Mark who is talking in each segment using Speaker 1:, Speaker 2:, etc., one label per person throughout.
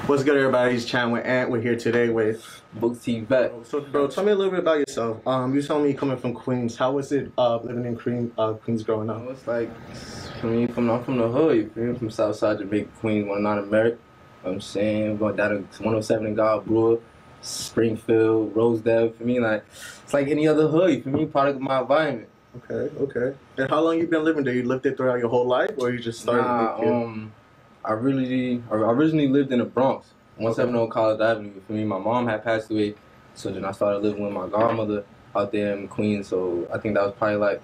Speaker 1: What's good, everybody? It's Chan with Ant. We're here today with
Speaker 2: Boogz, Tvett.
Speaker 1: So, bro, tell me a little bit about yourself. You told me you coming from Queens. How was it living in Queens growing up?
Speaker 2: It's like, for me, I'm from the hood, you feel me? From Southside Jamaica, Queens, 109 America. I'm saying, going down to 107 in God Brewer, Springfield, Rosedale, for me, like, it's like any other hood, you feel me? Product of my environment.
Speaker 1: Okay. And how long you been living there? You lived there throughout your whole life, or you just started?
Speaker 2: I originally lived in the Bronx, 170 College Avenue. For me, my mom had passed away, so then I started living with my godmother out there in Queens. So I think that was probably like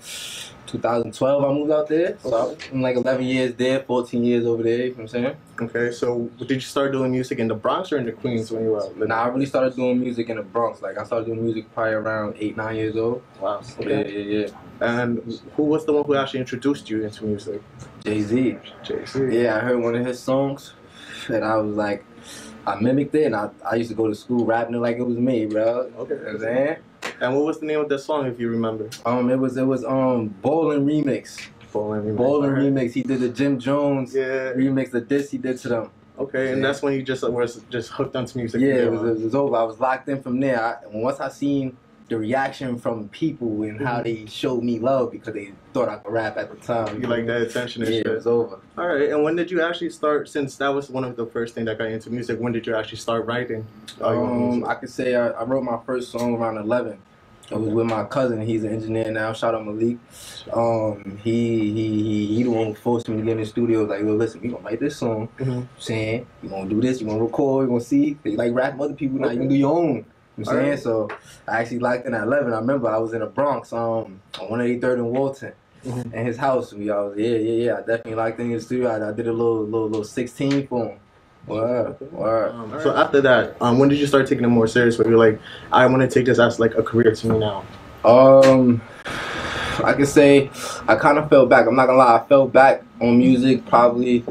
Speaker 2: 2012 I moved out there. So I was in like 11 years there, 14 years over there, you know what I'm saying?
Speaker 1: Okay, so did you start doing music in the Bronx or in the Queens when you were living?
Speaker 2: Nah, I really started doing music in the Bronx. Like I started doing music probably around 8, 9 years old.
Speaker 1: Wow. Okay.
Speaker 2: Yeah.
Speaker 1: And who was the one who actually introduced you into music?
Speaker 2: Jay-Z. Yeah, I heard one of his songs, and I was like, I mimicked it, and I used to go to school rapping it like it was me, bro.
Speaker 1: Okay.
Speaker 2: You know what I'm saying?
Speaker 1: And what was the name of the song, if you remember?
Speaker 2: It was Ballin' Remix.
Speaker 1: Ballin'
Speaker 2: Remix. He did the Jim Jones remix, the diss he did to them.
Speaker 1: Okay, and that's when you just was hooked onto music.
Speaker 2: Yeah, it was over. I was locked in from there. Once I seen the reaction from people and how they showed me love because they thought I could rap at the time.
Speaker 1: You like that attention and shit.
Speaker 2: It was over.
Speaker 1: All right, and when did you actually start, since that was one of the first things that got you into music, when did you actually start writing?
Speaker 2: I could say I wrote my first song around 11. It was with my cousin. He's an engineer now. Shout out Malik. He the one who forced me to get in the studio. Like, yo, listen, we gonna write this song. Saying you gonna do this. You gonna record. You gonna see. They like rap other people. Now you gonna do your own. You know what I'm saying? So I actually locked in at 11. I remember I was in the Bronx on 183rd and Walton, in his house. I definitely locked in the studio. I did a little 16 for him. Word.
Speaker 1: So after that, when did you start taking it more serious? Where you're like, I want to take this as like a career to me now.
Speaker 2: I can say I kind of fell back. I'm not gonna lie. I fell back on music probably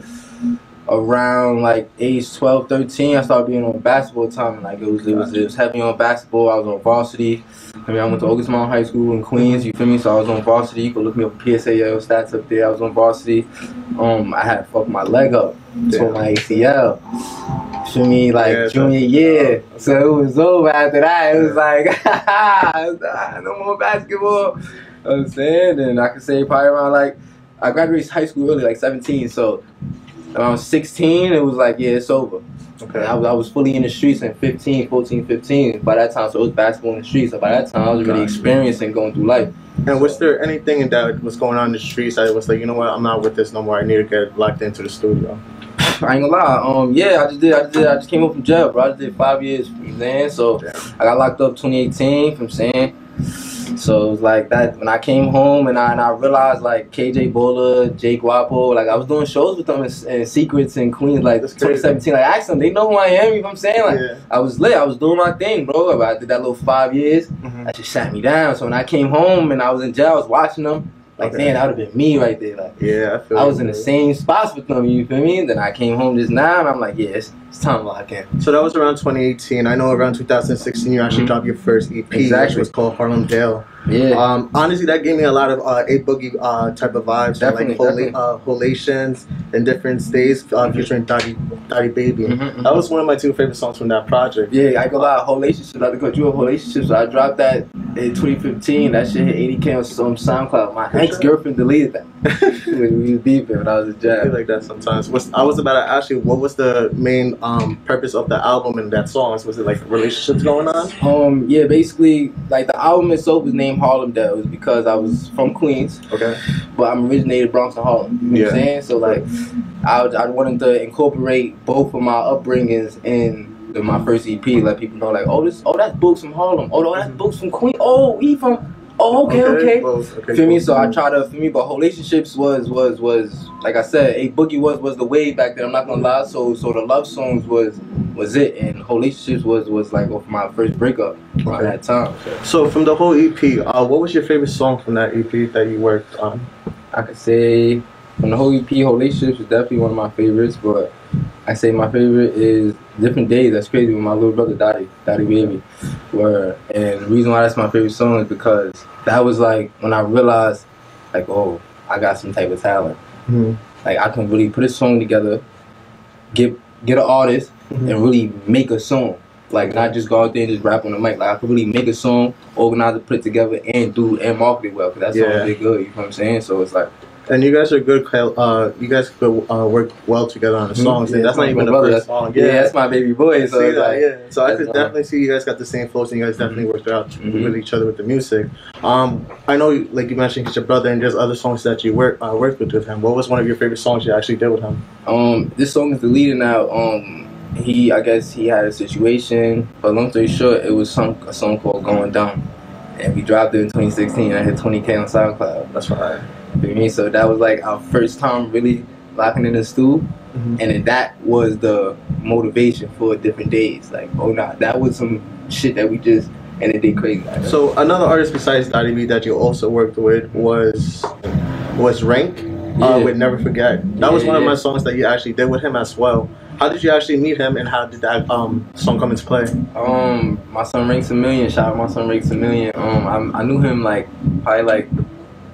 Speaker 2: around like age 12, 13. I started being on basketball time. Like it was heavy on basketball. I was on varsity. I went to August Mount High School in Queens. You feel me? So I was on varsity. You can look me up PSAL stats up there. I was on varsity. I had fucked my leg up, tore my ACL. Feel me? Like junior year. So it was over after that. It was like no more basketball. You know what I'm saying? And I could say probably around like I graduated high school early, like 17. So around 16, it was like, yeah, it's over. Okay. I was fully in the streets in 14, 15 by that time, so it was basketball in the streets. So by that time, I was really experiencing going through life.
Speaker 1: And was there anything that was going on in the streets that was like, you know what, I'm not with this no more, I need to get locked into the studio?
Speaker 2: I ain't gonna lie, yeah, I just came up from jail, bro. I just did 5 years, you know what I'm saying? So I got locked up 2018, from saying. So it was like that when I came home and I realized like KJ Bowler, Jake Wapo, like I was doing shows with them in Secrets in Queens like 2017. Like I asked them, they know who I am, you know what I'm saying? Like I was lit, I was doing my thing, bro. I did that little 5 years, that just sat me down. So when I came home and I was in jail, I was watching them. Like, man, that would have been me right there. Like, I was in the same spots with them, you feel me? Then I came home just now, and I'm like, yeah, it's time to lock in.
Speaker 1: So that was around 2018. I know around 2016, you actually dropped your first EP, which was called Harlem Dale.
Speaker 2: Yeah.
Speaker 1: Honestly, that gave me a lot of A Boogie type of vibes.
Speaker 2: Definitely,
Speaker 1: like Holations in different states, featuring Dottie Baby. That was one of my 2 favorite songs from that project.
Speaker 2: Yeah, I ain't gonna lie, Relationships, I got you a Relationships. So I dropped that in 2015. That shit hit 80K on some SoundCloud. My ex-girlfriend deleted that. We was beefing when I was a jab.
Speaker 1: I feel like that sometimes. I was about to ask you, what was the main purpose of the album and that songs? Was it like relationships going on?
Speaker 2: Yeah, basically, like the album itself was named Harlem Dale. It was because I was from Queens. Okay. But I'm originated Bronx and Harlem. You know what I'm saying? So like, I wanted to incorporate both of my upbringings in my first EP. Let people know like, that's Boogz from Harlem. Oh, that's Boogz from Queens. Oh, he from. Oh, okay. Feel me? So I try to, but Relationships was like I said, A Boogie was the wave back then. I'm not gonna lie. So the love songs was it, and Relationships was like off my first breakup around that time.
Speaker 1: So from the whole EP, what was your favorite song from that EP that you worked on?
Speaker 2: I could say from the whole EP, Relationships is definitely one of my favorites, but I say my favorite is Different Days. That's crazy with my little brother Dottie Baby. And the reason why that's my favorite song is because that was like when I realized, like, oh, I got some type of talent. Like I can really put a song together, get an artist, and really make a song. Like, not just go out there and just rap on the mic. Like, I could really make a song, organize it, put it together, and market it well. Because that song did good, you know what I'm saying? So it's like...
Speaker 1: And you guys are good, you guys could work well together on the songs. And that's not even the first song.
Speaker 2: Yeah, that's my baby boy. So,
Speaker 1: so I could definitely see you guys got the same flows, and you guys definitely worked out with each other with the music. I know, like you mentioned, he's your brother, and there's other songs that you worked with him. What was one of your favorite songs you actually did with him?
Speaker 2: This song is deleted now. I guess he had a situation, but long story short, it was a song called Going Down. And we dropped it in 2016. I hit 20K on SoundCloud. That's right. You know what I mean? So that was like our first time really locking in the studio. And then that was the motivation for different days. Like, oh nah, that was some shit that we just ended the day crazy. Like,
Speaker 1: so another artist besides Daddy B that you also worked with was Rank with Never Forget. That was one of my songs that you actually did with him as well. How did you actually meet him, and how did that song come into play?
Speaker 2: My son Ranks a Million. Shout out my son Ranks a Million. I knew him like probably like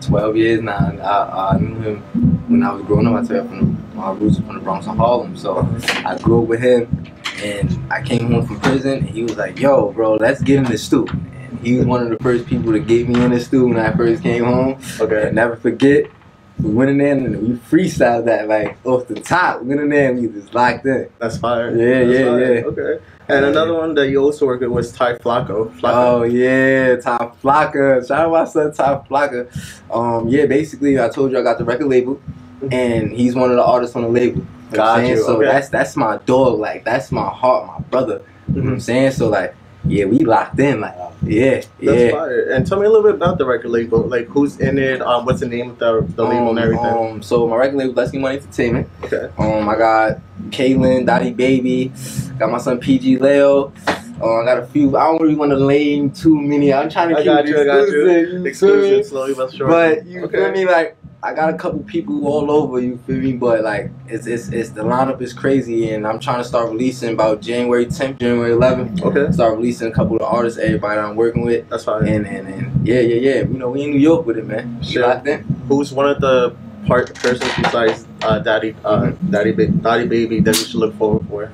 Speaker 2: 12 years now. I knew him when I was growing up. I tell you, my roots are from the Bronx and Harlem, so I grew up with him. And I came home from prison, and he was like, "Yo, bro, let's get in the stew." And he was one of the first people to get me in the stew when I first came home. Okay. And never forget. We went in there and we freestyled that like off the top. We went in there and we just locked in.
Speaker 1: That's fire.
Speaker 2: Yeah.
Speaker 1: Okay. And another one that you also worked with was Ty Flacco.
Speaker 2: Oh yeah, Ty Flacco. Shout out my son Ty Flacco. Yeah, basically I told you I got the record label, and he's one of the artists on the label.
Speaker 1: Got you.
Speaker 2: So that's my dog. Like, that's my heart, my brother. You know what I'm saying? So like, yeah, we locked in. Like,
Speaker 1: That's fire. And tell me a little bit about the record label. Like, who's in it? What's the name of the label and everything?
Speaker 2: So my record label, Let's Get Money Entertainment.
Speaker 1: Okay.
Speaker 2: I got Kaylin, Dottie Baby, got my son PG Leo. I got a few. I don't really want to name too many. I'm trying to keep it
Speaker 1: exclusive, slowly but surely.
Speaker 2: But you feel me? Like, I got a couple people all over, you feel me? But like, it's the lineup is crazy, and I'm trying to start releasing about January 10th, January 11th. Okay. Start releasing a couple of artists, everybody I'm working with.
Speaker 1: That's fine.
Speaker 2: And yeah. You know, we in New York with it, man.
Speaker 1: Sure. Locked in. Who's one of the persons besides Daddy Baby that we should look forward for?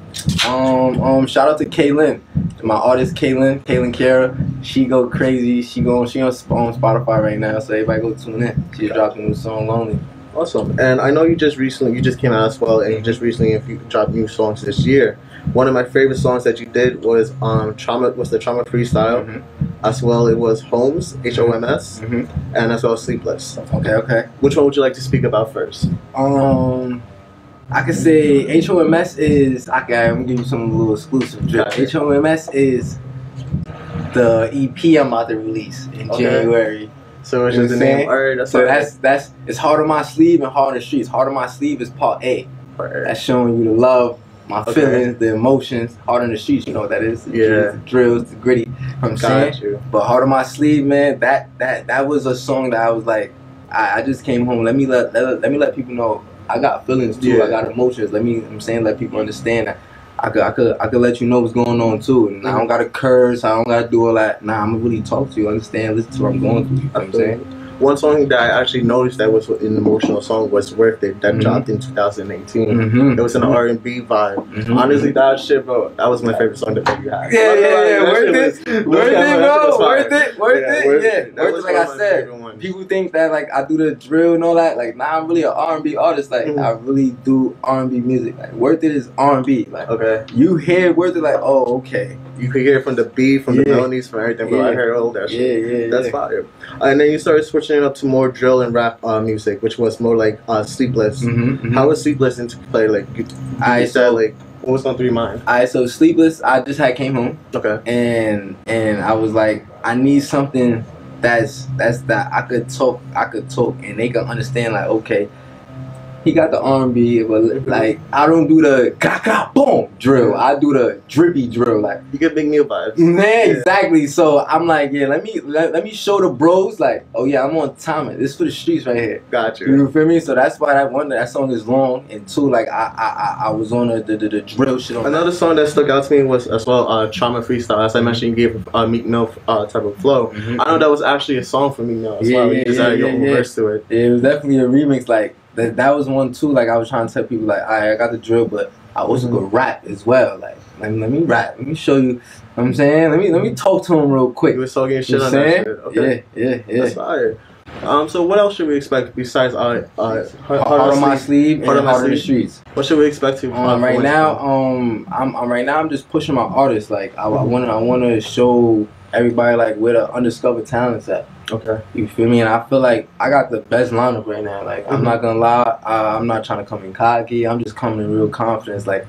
Speaker 2: Shout out to Kaylin, my artist Kaylin Kara. She go crazy. She on Spotify right now, so everybody go tune in. She's dropping a new song, Lonely.
Speaker 1: Awesome. And I know you just came out as well, and you just recently dropped new songs this year. One of my favorite songs that you did was the Trauma Freestyle. As well, it was Homes, H-O-M-S, and as well as Sleepless.
Speaker 2: Okay.
Speaker 1: Which one would you like to speak about first?
Speaker 2: I could say H-O-M-S is, I'm gonna give you some little exclusive drip. H-O-M-S is the EP I'm about to release in January.
Speaker 1: So it's just the name. Alright,
Speaker 2: so that's it's Hard on My Sleeve and Hard on the Streets. Hard on My Sleeve is part A. That's showing you the love, my feelings, the emotions. Hard on the Streets, you know what that is. The drills, the gritty. I'm saying. But Hard on My Sleeve, man, that was a song that I was like, I just came home. Let me let people know I got feelings too. I got emotions. Let people understand that I could let you know what's going on too. And I don't gotta curse. I don't gotta do all that. Nah, I'm gonna really talk to you, understand, listen to what I'm going through. You know what I'm saying?
Speaker 1: One song that I actually noticed that was an emotional song was Worth It, that dropped in 2018. It was an R&B vibe. Honestly, that shit, bro, that was my favorite song that you had.
Speaker 2: Worth it, bro. Worth it. Like I said, people think that like I do the drill and all that. Like, nah, I'm really an R&B artist. Like, I really do R&B music. Like, Worth It is R&B. Like, you hear Worth It, like, oh, okay.
Speaker 1: You could hear it from the beat, from the melodies, from everything, bro. I heard all that shit. That's fire. And then you started switching it up to more drill and rap music, which was more like Sleepless. How was Sleepless into play? Like, you said, like, what was on through your mind?
Speaker 2: So Sleepless, I just came home. Okay. And I was like, I need something that's that I could talk, and they can understand, like, okay, he got the R&B, but like, I don't do the boom drill. I do the drippy drill. Like,
Speaker 1: you get Big Meal vibes.
Speaker 2: Man, exactly. So I'm like, yeah, let me show the bros, like, oh yeah, I'm on timing. This is for the streets right here.
Speaker 1: Got you.
Speaker 2: You feel me? So that's why that song is long, and two, like, I was on the drill shit on
Speaker 1: another song that stuck out to me was as well Trauma Freestyle. As I mentioned, you gave Meek Mill type of flow. I know that was actually a song for Meek Mill as well. You just added your own verse to it.
Speaker 2: It was definitely a remix. Like, that was one too. Like, I was trying to tell people, like, I got the drill, but I also could rap as well. Like, let me rap. Let me show you. What I'm saying, let me talk to him real quick.
Speaker 1: You was talking shit on that shit. Okay.
Speaker 2: Yeah.
Speaker 1: That's fire. So what else should we expect besides Heart
Speaker 2: on My Sleeve and Heart on the Streets?
Speaker 1: What should we expect to
Speaker 2: right now? I'm just pushing my artists. Like I wanna show everybody like where the undiscovered talents at.
Speaker 1: Okay.
Speaker 2: You feel me? And I feel like I got the best lineup right now. Like I'm not gonna lie, I'm not trying to come in cocky. I'm just coming in real confidence. Like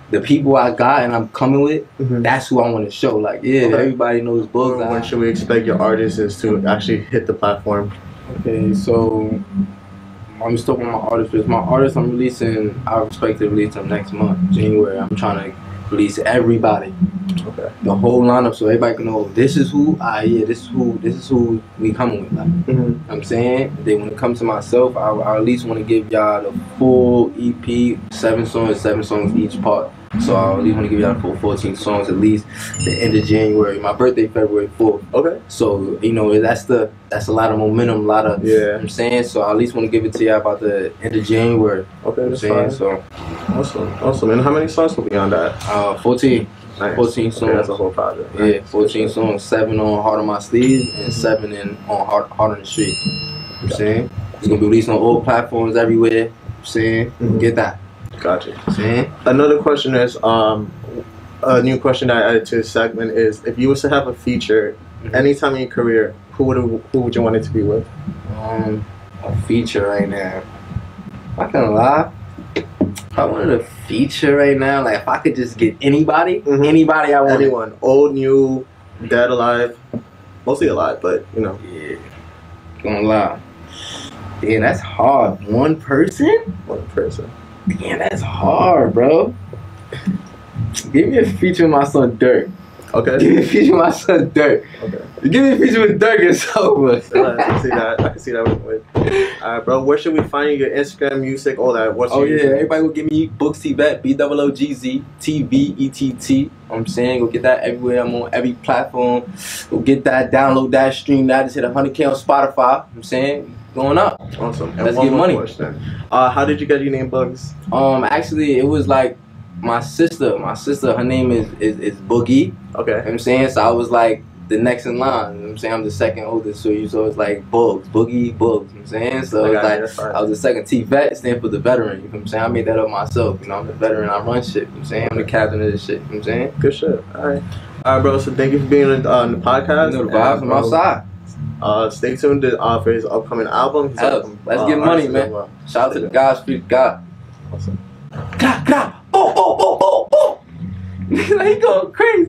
Speaker 2: the people I got and I'm coming with, that's who I want to show. Like everybody knows Boogz.
Speaker 1: When should we expect your artists to actually hit the platform?
Speaker 2: Okay, so I'm just talking about my artists first. My artists I'm releasing, I expect to release them next month, January. I'm trying to release everybody. Okay. The whole lineup so everybody can know this is who this is who we coming with. Like I'm saying, then when it comes to myself, I at least want to give y'all the full EP, 7 songs each part. So I at least want to give y'all the full 14 songs at least the end of January. My birthday February 4th. Okay. So you know that's a lot of momentum, a lot of you know what I'm saying. So I at least want to give it to y'all about the end of January. Okay, that's fine. So awesome. And how many songs will be on that? 14. Nice. 14 songs. Okay, that's a whole project. Yeah, nice. 14 songs. 7 on Heart on My Sleeve and 7 on Heart on the Street. You know what I'm saying? It's gonna be released on all platforms everywhere. You know what I'm saying? Get that. Gotcha. See?
Speaker 1: Another question is, a new question that I added to this segment is, if you was to have a feature anytime in your career, who would you want it to be with?
Speaker 2: A feature right now. I'm not gonna lie. If I wanted a feature right now, like if I could just get anybody, anybody I want.
Speaker 1: Anyone. Old, new, dead, alive. Mostly alive, but you know.
Speaker 2: Yeah. Gonna lie. Yeah, that's hard. One person?
Speaker 1: One person.
Speaker 2: Yeah, that's hard, bro. Give me a feature with my son Dirk.
Speaker 1: Okay.
Speaker 2: Give me a feature with my son Dirk. Okay. Give me a feature with Dirk, it's over.
Speaker 1: I can see that. I can see that with. Alright, bro. Where should we find you? Your Instagram, music, all that. What's your
Speaker 2: YouTube? Everybody go give me Boogz Tvett, Boogz Tvett. I'm saying, go get that everywhere. I'm on every platform. Go get that, download that, stream that. Just hit 100K on Spotify. I'm saying, going up.
Speaker 1: Awesome. And
Speaker 2: let's get money.
Speaker 1: Question. How did you get your name Boogz?
Speaker 2: Actually, it was like my sister, her name is Boogie. Okay. You know what I'm saying? So I was like the next in line. You know what I'm saying? I'm the second oldest, so it's like Boogz, Boogie, Boogz. You know what I'm saying? So it's like I was the second. Tvett stand for the veteran. You know what I'm saying? I made that up myself. You know, I'm the veteran. I run shit. You know what I'm saying? I'm the captain of this shit. You know what I'm saying?
Speaker 1: Good shit. Alright, bro. So thank you for being on the podcast.
Speaker 2: You know the vibes. I'm outside.
Speaker 1: Stay tuned for his upcoming album.
Speaker 2: Let's get money, man. Shout out to the God Street God.
Speaker 1: Awesome.
Speaker 2: God. Oh. He going crazy.